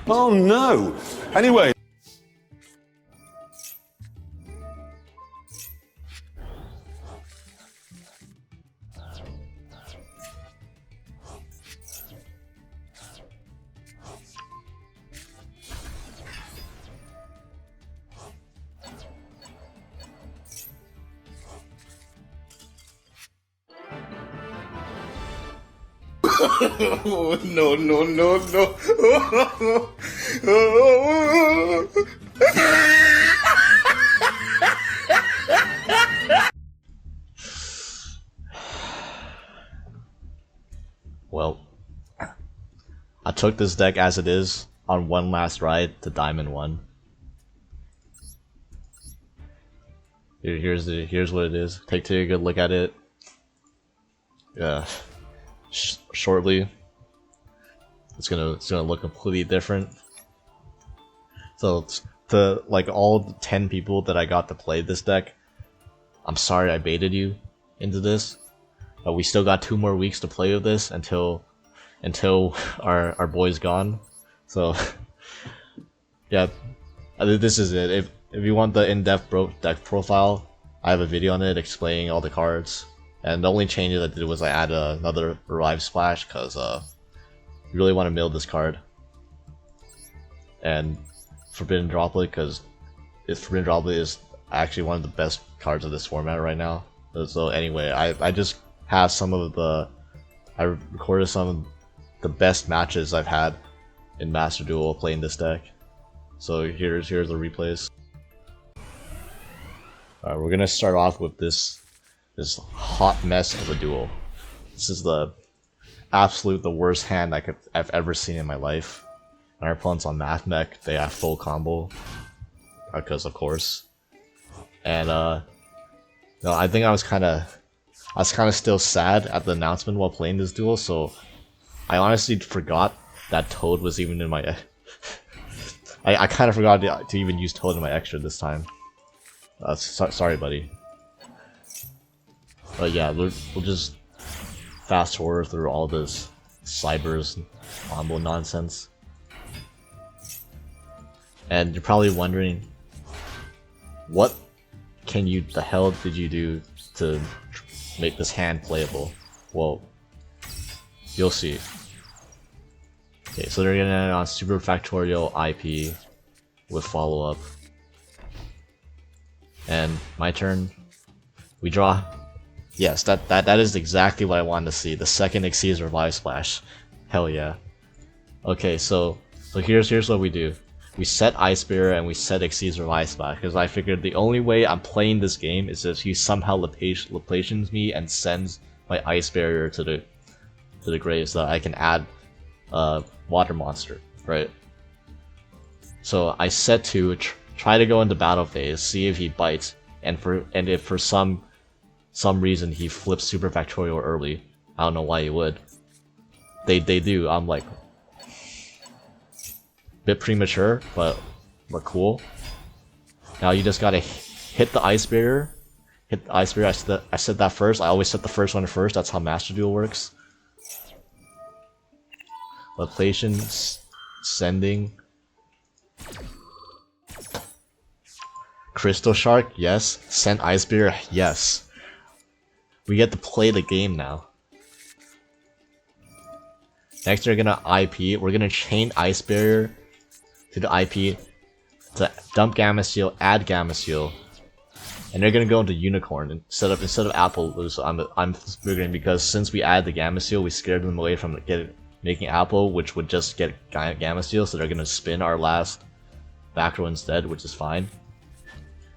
Oh no! Anyway. No, no, no, no. Well, I took this deck as it is on one last ride to Diamond 1. Here's what it is. Take a good look at it. Yeah. Shortly, it's gonna look completely different. So to like all the 10 people that I got to play this deck, I'm sorry I baited you into this, but we still got 2 more weeks to play with this until our boy's gone. So yeah, this is it. If you want the in-depth deck profile, I have a video on it explaining all the cards. And the only changes I did was I added another Revive Splash because you really want to mill this card. And Forbidden Droplet because Forbidden Droplet is actually one of the best cards of this format right now. So anyway, I just have I recorded some of the best matches I've had in Master Duel playing this deck. So here's the replays. Alright, we're gonna start off with this hot mess of a duel. This is the worst hand I've ever seen in my life. And our opponent's on Mathmech, they have full combo, because of course. And no, I think I was kind of still sad at the announcement while playing this duel, so I honestly forgot that Toad was even in my. I kind of forgot to even use Toad in my extra this time. Sorry, buddy. But yeah, we'll just fast forward through all this Cybers combo nonsense. And you're probably wondering, what the hell did you do to make this hand playable? Well, you'll see. Okay, so they're gonna end on Super Factorial IP with follow-up. And my turn. We draw. Yes, that is exactly what I wanted to see. The second Exceeds Revive Splash. Hell yeah. Okay, so here's what we do. We set Ice Bearer and we set Exceeds Revive Splash because I figured the only way I'm playing this game is if he somehow Laplacians me and sends my Ice Barrier to the grave so that I can add Water Monster, right? So I set to try to go into battle phase, see if he bites, and if for some reason he flips Super Factorial early. I don't know why he would. They do. I'm like, bit premature, but cool. Now you just gotta hit the Ice Barrier. Hit the Ice Barrier. I said that first. I always set the first one first. That's how Master Duel works. Laplacian sending. Crystal Shark, yes. Send Ice Barrier, yes. We get to play the game now. Next, we're gonna IP. We're gonna chain Ice Barrier to the IP to dump Gamma Seal, add Gamma Seal, and they're gonna go into Unicorn instead of Apple. So I'm figuring because since we added the Gamma Seal, we scared them away from making Apple, which would just get Gamma Seal. So they're gonna spin our last back row instead, which is fine.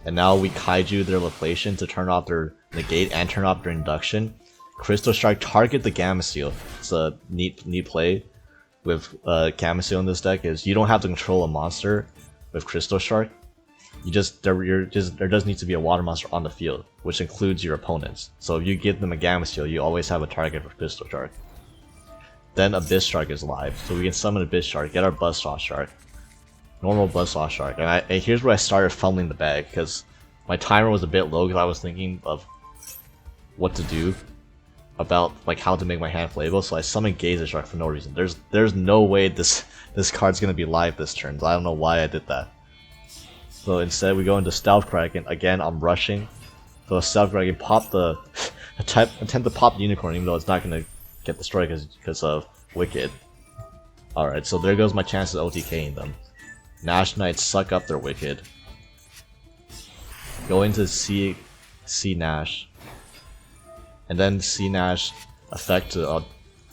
And now we kaiju their Laplacian to turn off their negate and turn off their induction. Crystal Strike, target the Gamma Seal. It's a neat play with Gamma Seal in this deck is you don't have to control a monster with Crystal Shark. There does need to be a water monster on the field, which includes your opponents. So if you give them a Gamma Seal, you always have a target for Crystal Shark. Then Abyss Shark is live, so we can summon Abyss Shark, get our Buzzsaw Shark. Normal Buzzsaw Shark. And here's where I started fumbling the bag, because my timer was a bit low because I was thinking of what to do. about like how to make my hand playable, so I summon Gazer Shark for no reason. There's no way this card's gonna be live this turn. So I don't know why I did that. So instead we go into Stealth Kraken. Again, I'm rushing. So Stealth Kraken pop the attempt to pop the Unicorn, even though it's not gonna get destroyed because of Wicked. Alright, so there goes my chances of OTKing them. Nash Knights suck up their Wicked. Go into C Nash. And then C Nash effect to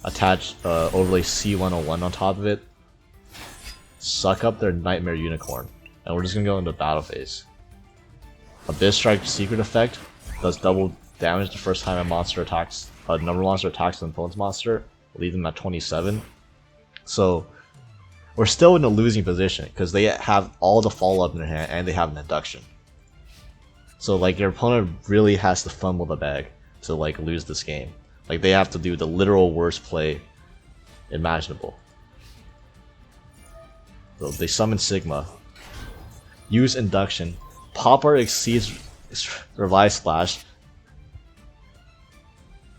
attach overlay C101 on top of it. Suck up their Nightmare Unicorn. And we're just gonna go into battle phase. Abyss Strike secret effect does double damage the first time a monster attacks, a number monster attacks an opponent's monster, leaving them at 27. So we're still in a losing position because they have all the follow-up in their hand and they have an induction. So like your opponent really has to fumble the bag to like lose this game. Like they have to do the literal worst play imaginable. So they summon Sigma, use induction, Popper exceeds Revive Splash.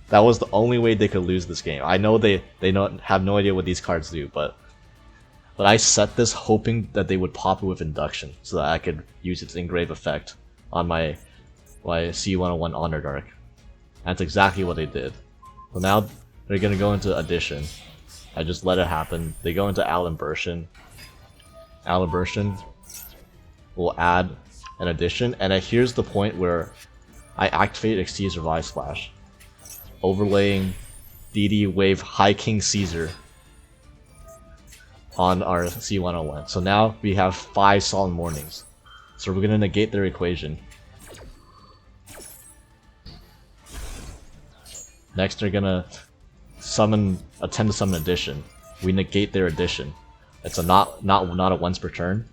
That was the only way they could lose this game. I know they have no idea what these cards do, but I set this hoping that they would pop it with induction so that I could use its engrave effect on my C101 Honor Dark. That's exactly what they did. So now they're gonna go into addition. I just let it happen. They go into Alimbertion. Alimbertion will add an addition, and here's the point where I activate Exceeds Revive Splash, overlaying DD Wave High King Caesar on our C101. So now we have 5 Solemn Warnings. So we're gonna negate their equation. Next, they're gonna attempt to summon addition. We negate their addition. It's a not a once per turn.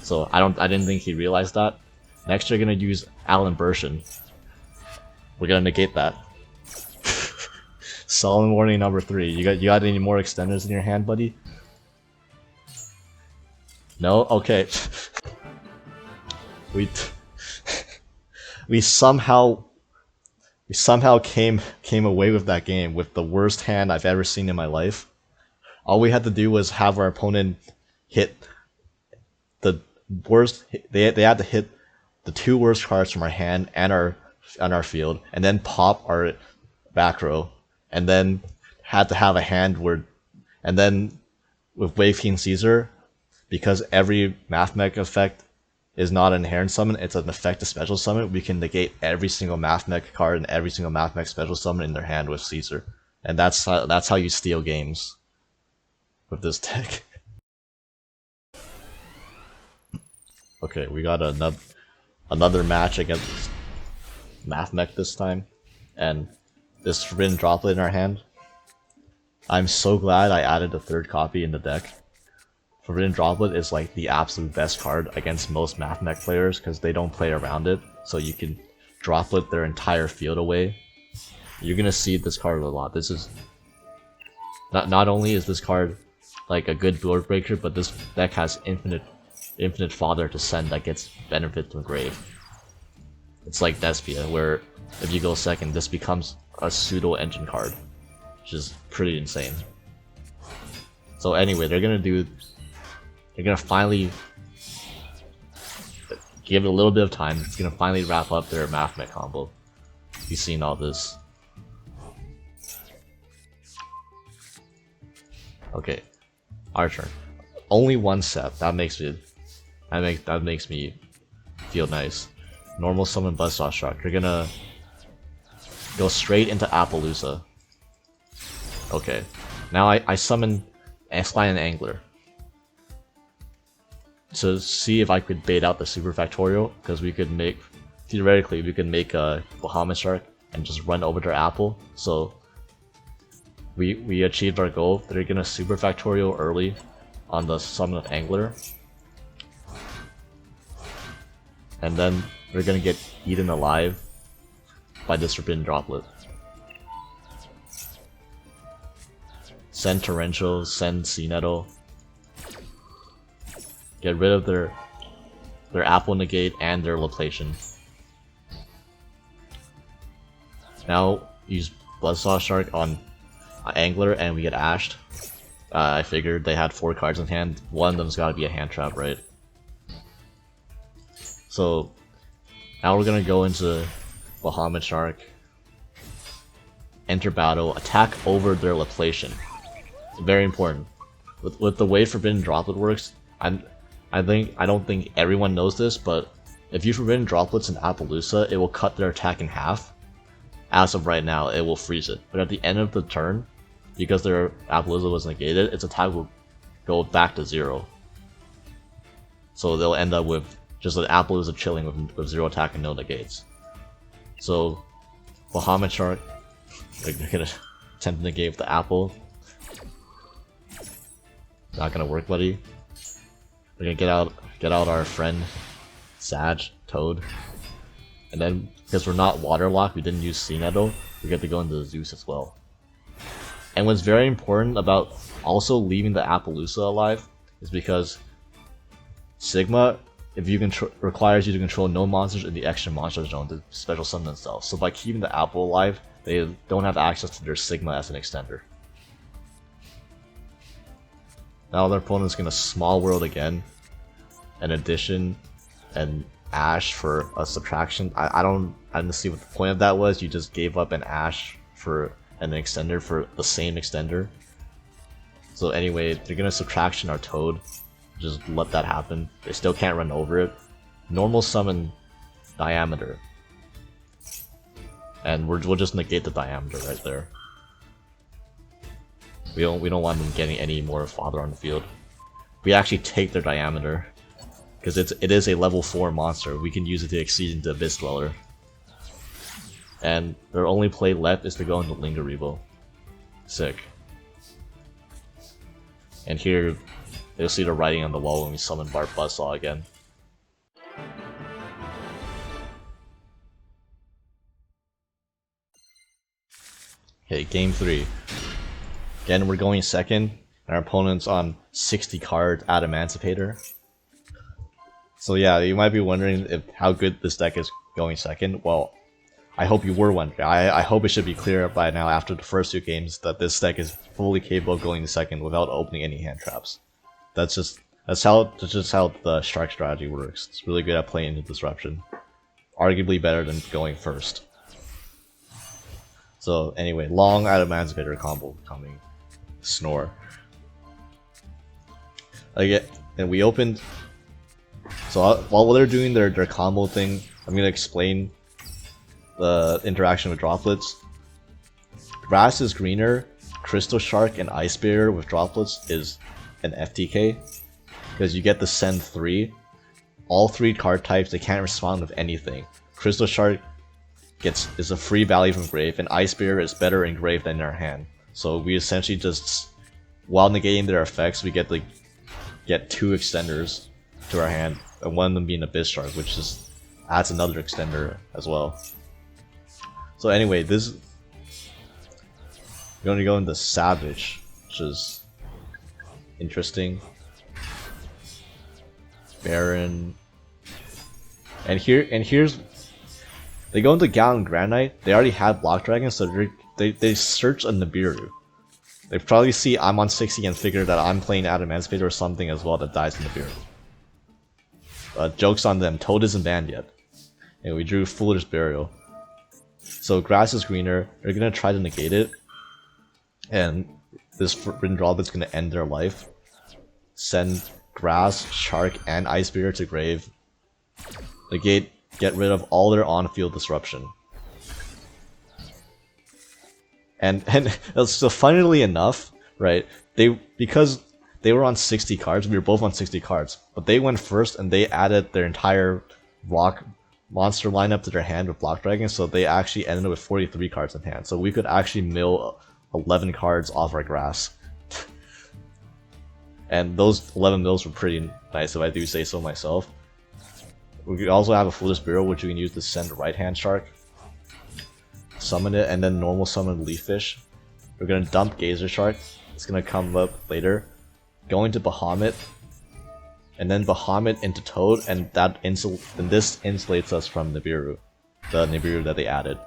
So I didn't think he realized that. Next, they're gonna use Alimbertion. We're gonna negate that. Solemn Warning number 3. You got any more extenders in your hand, buddy? No? Okay. we somehow came away with that game with the worst hand I've ever seen in my life. All we had to do was have our opponent hit the worst. They had to hit the 2 worst cards from our hand and our field, and then pop our back row, and then had to have a hand where, and then with Wave King Caesar, because every Mathmech effect is not an inherent summon, it's an effective special summon, we can negate every single Mathmech card and every single Mathmech special summon in their hand with Caesar. And that's how you steal games with this deck. Okay, we got another match against Mathmech this time, and this Forbidden Droplet in our hand. I'm so glad I added a 3rd copy in the deck. Forbidden Droplet is like the absolute best card against most Mathmech players because they don't play around it, so you can droplet their entire field away. You're gonna see this card a lot. This is not only is this card like a good board breaker, but this deck has infinite fodder to send that gets benefit to grave. It's like Despia, where if you go second, this becomes a pseudo engine card, which is pretty insane. So anyway, they're gonna finally give it a little bit of time. It's gonna finally wrap up their Mathmech combo. You've seen all this. Okay, our turn. Only 1 set. That makes me feel nice. Normal summon Buzzsaw Shark. You're gonna go straight into Appaloosa. Okay, now I summon S-Line and Angler to see if I could bait out the Super Factorial, because theoretically we could make a Bahamut Shark and just run over their Apple. So we achieved our goal. They're gonna Super Factorial early on the summon of Angler, and then they're gonna get eaten alive by this Forbidden Droplet. Send Torrential, send Sea Nettle. Get rid of their Apple Negate and their Laplation. Now use Buzzsaw Shark on Angler and we get ashed. I figured they had 4 cards in hand. One of them's gotta be a hand trap, right? So now we're gonna go into Bahamut Shark, enter battle, attack over their Laplation. Very important. With the way Forbidden Droplet works, I don't think everyone knows this, but if you Forbidden Droplets in Appaloosa, it will cut their attack in half. As of right now, it will freeze it. But at the end of the turn, because their Appaloosa was negated, its attack will go back to 0. So they'll end up with just an Appaloosa chilling with 0 attack and no negates. So Bahamut Shark, they're gonna attempt to negate with the apple. Not gonna work, buddy. We're gonna get out our friend Sag, Toad. And then, because we're not waterlocked, we didn't use Sea Nettle, we get to go into Zeus as well. And what's very important about also leaving the Appaloosa alive is because Sigma, if you requires you to control no monsters in the extra monster zone to special summon themselves. So by keeping the apple alive, they don't have access to their Sigma as an extender. Now their opponent's gonna Small World again, an addition, and Ash for a subtraction. I didn't see what the point of that was. You just gave up an Ash for an extender for the same extender. So anyway, they're gonna subtraction our Toad. Just let that happen. They still can't run over it. Normal summon Diameter. And we'll just negate the Diameter right there. We don't want them getting any more Father on the field. We actually take their Diameter. Because it is a level 4 monster. We can use it to exceed into Abyss Dweller. And their only play left is to go into Linger Revo. Sick. And here, you'll see the writing on the wall when we summon Bart Buzzsaw again. Okay, game 3. Again, we're going second, and our opponent's on 60 cards Adamancipator. So yeah, you might be wondering how good this deck is going second. Well, I hope you were wondering. I hope it should be clear by now after the first 2 games that this deck is fully capable of going second without opening any hand traps. That's just how the Shark strategy works. It's really good at playing into Disruption. Arguably better than going first. So anyway, long Adamancipator combo coming. Snore. Again, and we opened. So while they're doing their combo thing, I'm gonna explain the interaction with droplets. Grass is greener, Crystal Shark and Ice Barrier with droplets is an FTK. Because you get the send 3. All 3 card types, they can't respond with anything. Crystal Shark is a free value from grave, and Ice Barrier is better in grave than in our hand. So we essentially just, while negating their effects, we get to get 2 extenders to our hand, and one of them being Abyss Shark, which just adds another extender as well. So anyway, we're going to go into Savage, which is interesting. Baron, and here's they go into Gallon Granite. They already have Block Dragon, so they search a Nibiru. They probably see I'm on 60 and figure that I'm playing Adamancipator or something as well that dies in Nibiru. Joke's on them, Toad isn't banned yet. And we drew Foolish Burial. So grass is greener, they're gonna try to negate it. And this Forbidden Droplet's gonna end their life. Send Grass, Shark, and Ice Barrier to grave. Negate, get rid of all their on-field disruption. And so funnily enough, right, because they were on 60 cards, we were both on 60 cards, but they went first and they added their entire rock monster lineup to their hand with Block Dragon, so they actually ended up with 43 cards in hand. So we could actually mill 11 cards off our grass. And those 11 mills were pretty nice, if I do say so myself. We could also have a Foolish Burial, which we can use to send Right Hand Shark. Summon it, and then normal summon Leaf Fish. We're gonna dump Gazer Shark. It's gonna come up later. Going to Bahamut. And then Bahamut into Toad, and this insulates us from Nibiru. The Nibiru that they added.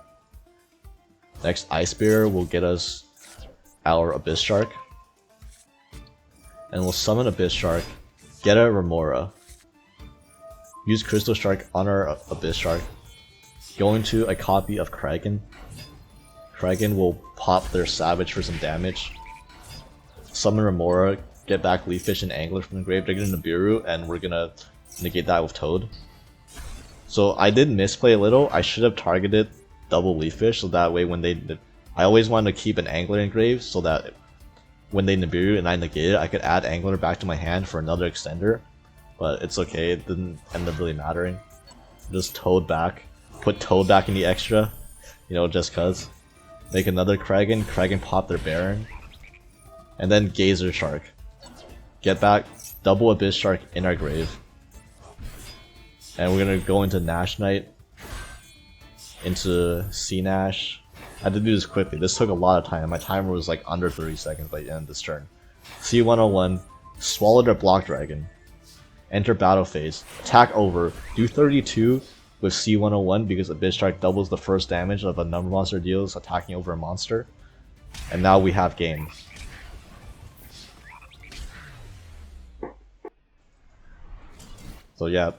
Next Ice Bear will get us our Abyss Shark. And we'll summon Abyss Shark, get a Remora, use Crystal Shark on our Abyss Shark, go into a copy of Kraken. Kraken will pop their Savage for some damage, summon Remora, get back Leaf Fish and Angler from the grave, dig into Nibiru, and we're gonna negate that with Toad. So I did misplay a little. I should have targeted double Leaf Fish, so that way when they... I always wanted to keep an Angler in grave, so that when they Nibiru and I negate it, I could add Angler back to my hand for another extender. But it's okay, it didn't end up really mattering. Just Toad back. Put Toad back in the extra, you know, just cuz. Make another Kraken, Kraken pop their Baron. And then Gazer Shark. Get back double Abyss Shark in our grave. And we're gonna go into Nash Knight, into Sea Nash. I had to do this quickly. This took a lot of time. My timer was like under 30 seconds by the end of this turn. C101, swallow their Block Dragon. Enter battle phase. Attack over. Do 32 with C101 because Abyss Shark doubles the first damage of a number monster deals attacking over a monster. And now we have game. So yeah,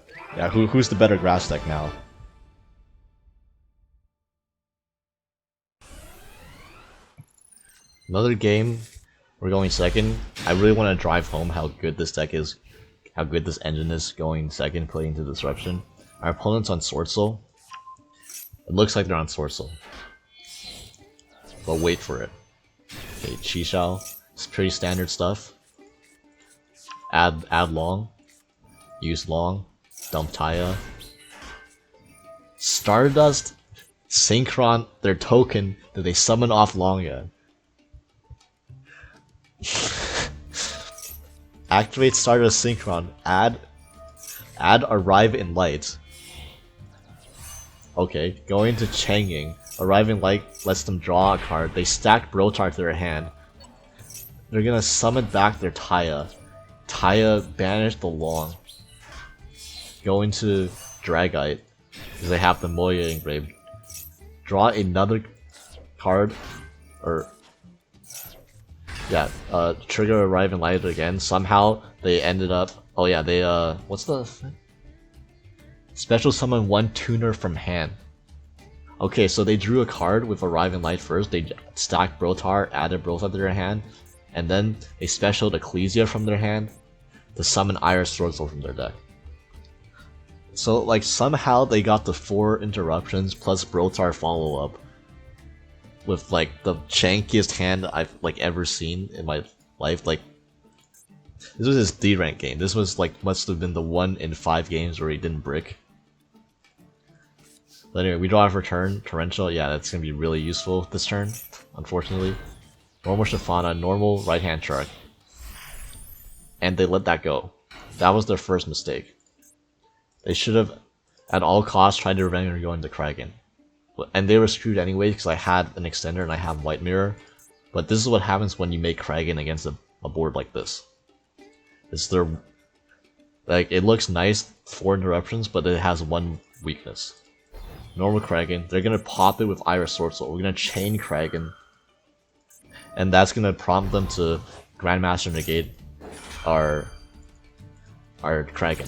who's the better grass deck now? Another game, we're going second. I really want to drive home how good this deck is, how good this engine is going second, playing into Disruption. Our opponent's on Swordsoul. It looks like they're on Swordsoul. But wait for it. Okay, Chi-Shao. It's pretty standard stuff. Add long. Use long. Dump Taya. Stardust Synchron their token that they summon off Longa. Activate Stardust Synchron. Add Arrive in Light. Okay, going to Changing. Arrive in Light lets them draw a card. They stack Brotar to their hand. They're gonna summon back their Taya. Taya banish the Long. Go into Dragite because they have the Moya engraved. Draw another card, or yeah, trigger Arrive in Light again. Somehow they ended up. Oh yeah, they what's the thing? Special summon one tuner from hand. Okay, so they drew a card with Arrive in Light first. They stacked Brotar, added Brotar to their hand, and then they specialed Ecclesia from their hand to summon Iris Swordsoul from their deck. So like somehow they got the 4 interruptions plus Brotar follow up with like the jankiest hand I've like ever seen in my life. Like this was his D rank game. This was like must have been the 1 in 5 games where he didn't brick. But anyway, we draw off return. Torrential, yeah, that's gonna be really useful this turn, unfortunately. Normal Shafana, normal right hand shark. And they let that go. That was their first mistake. They should have, at all costs, tried to revenge going to Kraken. And they were screwed anyway because I had an extender and I have White Mirror. But this is what happens when you make Kraken against a board like this. It's their... Like, it looks nice, 4 interruptions, but it has 1 weakness. Normal Kraken, they're gonna pop it with Iris Swordsoul. We're gonna chain Kraken. And that's gonna prompt them to Grandmaster negate our Kraken.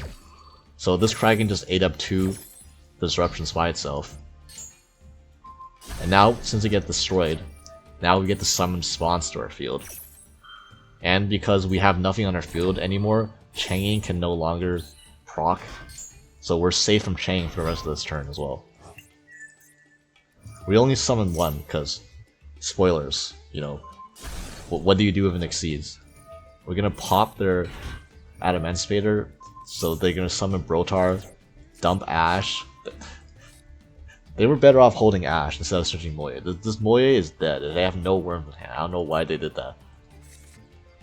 So this Kraken just ate up 2 disruptions by itself. And now, since it gets destroyed, now we get to summon spawns to our field. And because we have nothing on our field anymore, Changing can no longer proc. So we're safe from Changing for the rest of this turn as well. We only summon 1, because, spoilers, you know, what do you do if it exceeds? We're gonna pop their Adamancipator, so they're gonna summon Brotar, dump Ash. They were better off holding Ash instead of searching Moya. This Moya is dead, and they have no worms in hand. I don't know why they did that.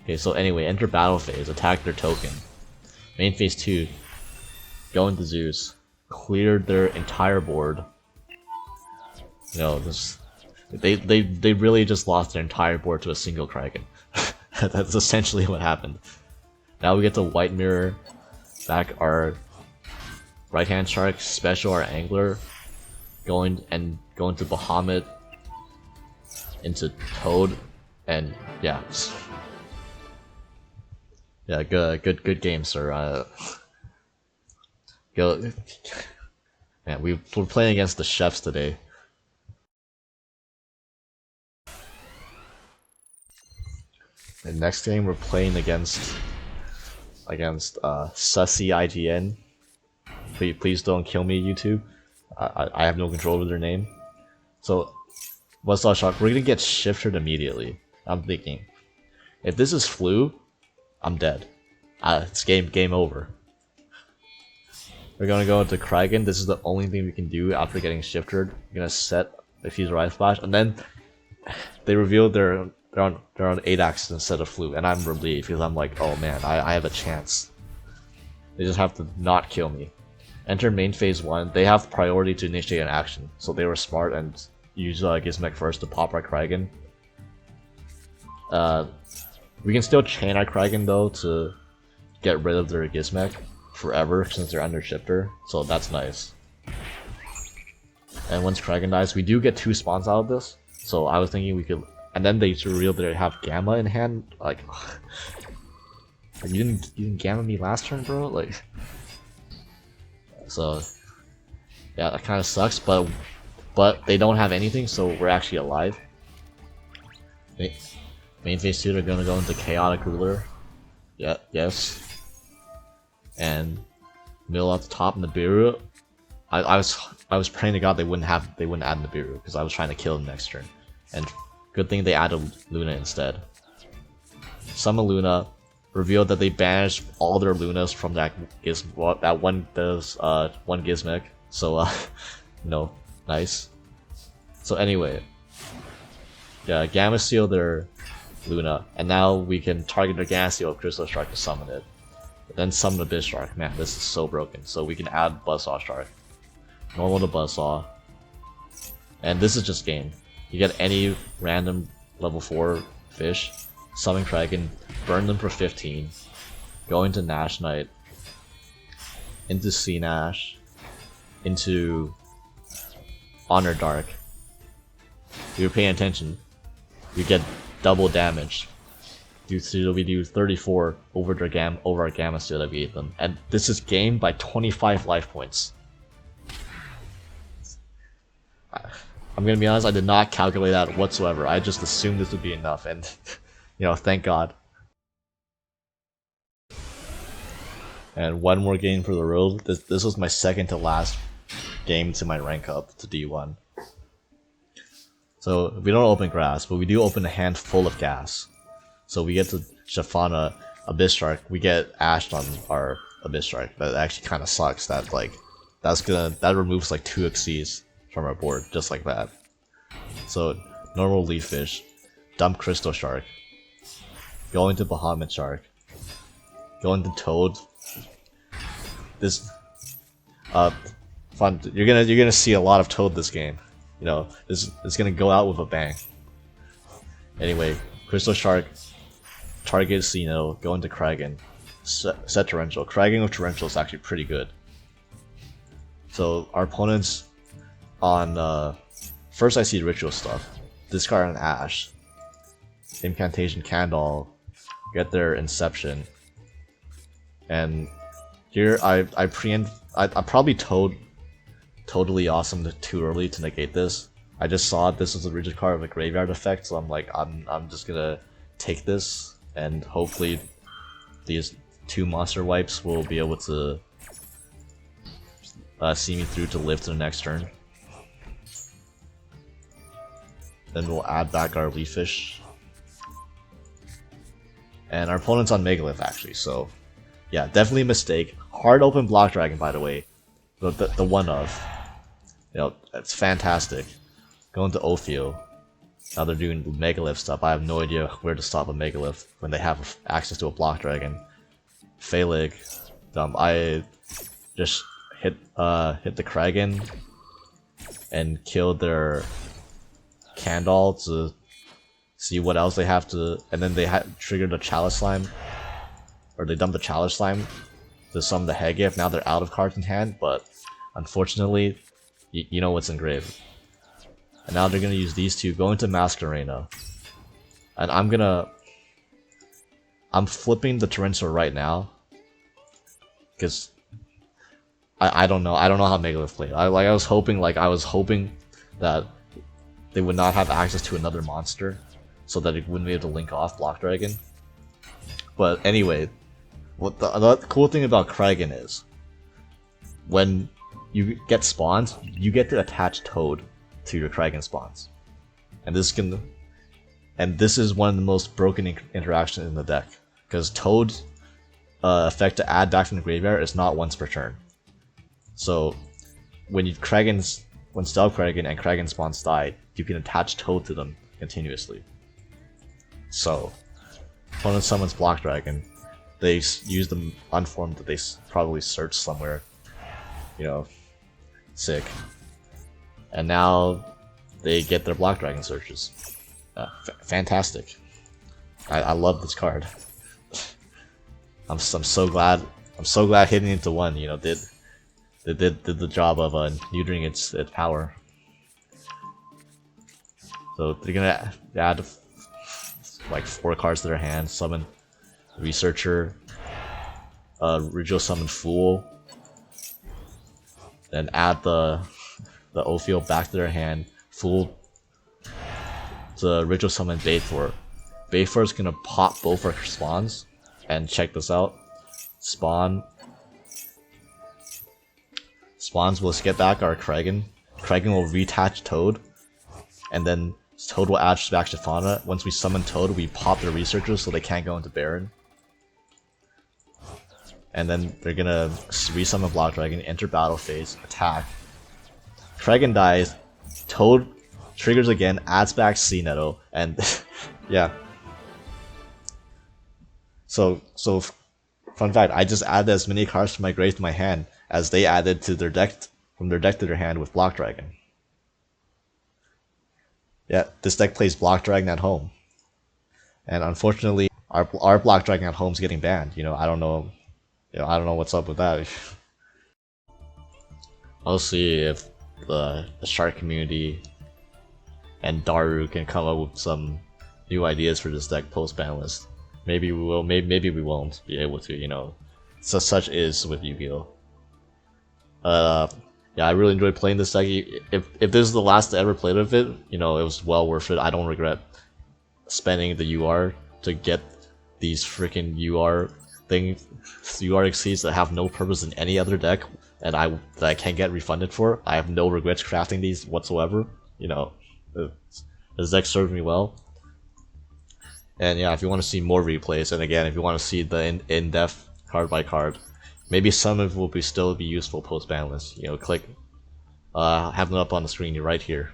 Okay, so anyway, enter battle phase, attack their token. Main phase 2, go into Zeus, cleared their entire board. You know, this they really just lost their entire board to a single Kraken. That's essentially what happened. Now we get to White Mirror, back our right hand shark, special our angler, going to Bahamut, into Toad, and yeah. Yeah, good game, sir. Go. Man, we're playing against the chefs today. The next game we're playing against Sussy IGN. Please don't kill me, YouTube. I have no control over their name. So, Buzzsaw Shock, we're gonna get shifted immediately. I'm thinking, if this is Flu, I'm dead. It's game over. We're gonna go into Kraken. This is the only thing we can do after getting shifted. We're gonna set a Fuse Rise Flash, and then they revealed they're on 8 axes instead of Flu, and I'm relieved because I'm like, oh man, I have a chance. They just have to not kill me. Enter main phase 1. They have priority to initiate an action, so they were smart and used Gizmek first to pop our Kraken. We can still chain our Kraken though to get rid of their Gizmek forever since they're under shifter, so that's nice. And once Kraken dies, we do get 2 spawns out of this, so I was thinking we could. And then they revealed they have Gamma in hand. Like, you didn't Gamma me last turn, bro. Like, so yeah, that kind of sucks. But they don't have anything, so we're actually alive. Main phase 2, they're gonna go into Chaotic Ruler. Yeah, yes. And middle at the top, Nibiru. I was praying to God they wouldn't add Nibiru because I was trying to kill him next turn. And good thing they added Luna instead. Summon Luna, revealed that they banished all their Lunas from that one Gizmek. So nice. So anyway, yeah, Gamma Seal their Luna, and now we can target their Gamma Seal with Crystal Shark to summon it. Then summon a Biz Shark. Man, this is so broken. So we can add Buzzsaw Shark. Normal to Buzzsaw. And this is just game. You get any random level 4 fish, summon Kraken, burn them for 15, go into Nash Knight, into Sea Nash, into Honor Dark. If you're paying attention, you get double damage. We do 34 over our Gamma Seal that we gave them, and this is gamed by 25 life points. I'm gonna be honest, I did not calculate that whatsoever. I just assumed this would be enough, and thank God. And one more game for the road. This was my second to last game to my rank up to D1. So we don't open grass, but we do open a hand full of gas. So we get to Shafana Abyss Shark. We get ashed on our Abyss Shark. That actually kind of sucks. That removes like 2 Xyz from our board, just like that. So normal Leaf Fish, dump Crystal Shark, go into Bahamut Shark, go into Toad. This fun. You're gonna see a lot of Toad this game. This is gonna go out with a bang. Anyway, Crystal Shark, target Xeno, go into Kraken, set Torrential. Kraken with Torrential is actually pretty good. So our opponents on first I see ritual stuff. Discard an Ash, Incantation Candle, get their Inception, and here I probably Toadally Awesome too early to negate this. I just saw this was a rigid card with a graveyard effect, so I'm like, I'm just gonna take this, and hopefully these 2 monster wipes will be able to see me through to live to the next turn. Then we'll add back our Leaf Fish. And our opponent's on Megalith actually, so yeah, definitely a mistake. Hard open Block Dragon, by the way. The one of. It's fantastic. Going to Ophio. Now they're doing Megalith stuff. I have no idea where to stop a Megalith when they have access to a Block Dragon. Phalig. I just hit the Kraken and killed their Candle to see what else they have to, and then they triggered the Chalice Slime, or they dumped the Chalice Slime to summon the Head Gift. Now they're out of cards in hand, but unfortunately, you know what's engraved. And now they're gonna use these two, go into Masquerena. And I'm flipping the Torrential right now. Because I don't know. I don't know how Megalith played. I was hoping that they would not have access to another monster, so that it wouldn't be able to link off Block Dragon. But anyway, what the cool thing about Kragan is, when you get spawns, you get to attach Toad to your Kragan spawns, and this is one of the most broken interactions in the deck, because Toad's effect to add back from the graveyard is not once per turn. So when Stealth Kragan and Kragan spawns die, you can attach Toad to them continuously. So opponent summons Block Dragon, they use the unformed that they probably searched somewhere, you know, sick, and now they get their Block Dragon searches. Fantastic. I love this card. I'm so glad hitting into one, you know, did the job of neutering its power. So they're gonna add like 4 cards to their hand, summon Researcher, Ritual Summon Fool, then add the Ophiel back to their hand, Fool to Ritual Summon Baythor. Baythor is gonna pop both our spawns, and check this out. Spawns will get back our Kragan. Kragan will reattach Toad, and then Toad will add back to Fauna. Once we summon Toad, we pop their Researchers so they can't go into Baron. And then they're gonna resummon Block Dragon, enter battle phase, attack. Kragan dies, Toad triggers again, adds back Sea Nettle, and yeah. So fun fact, I just added as many cards from my grave to my hand as they added to their deck, from their deck to their hand with Block Dragon. Yeah, this deck plays Block Dragon at home, and unfortunately, our Block Dragon at home is getting banned. You know, I don't know what's up with that. I'll see if the Shark community and Daru can come up with some new ideas for this deck post ban list. Maybe we will. Maybe we won't be able to. You know, so such is with Yu-Gi-Oh. Yeah, I really enjoyed playing this deck. If this is the last I ever played of it, you know, it was well worth it. I don't regret spending the UR to get these freaking UR exceeds that have no purpose in any other deck, and that I can't get refunded for. I have no regrets crafting these whatsoever. You know, this deck served me well. And yeah, if you want to see more replays, and again, if you want to see the in-depth card by card, maybe some of it will still be useful post ban list. You know, click, have them up on the screen right here.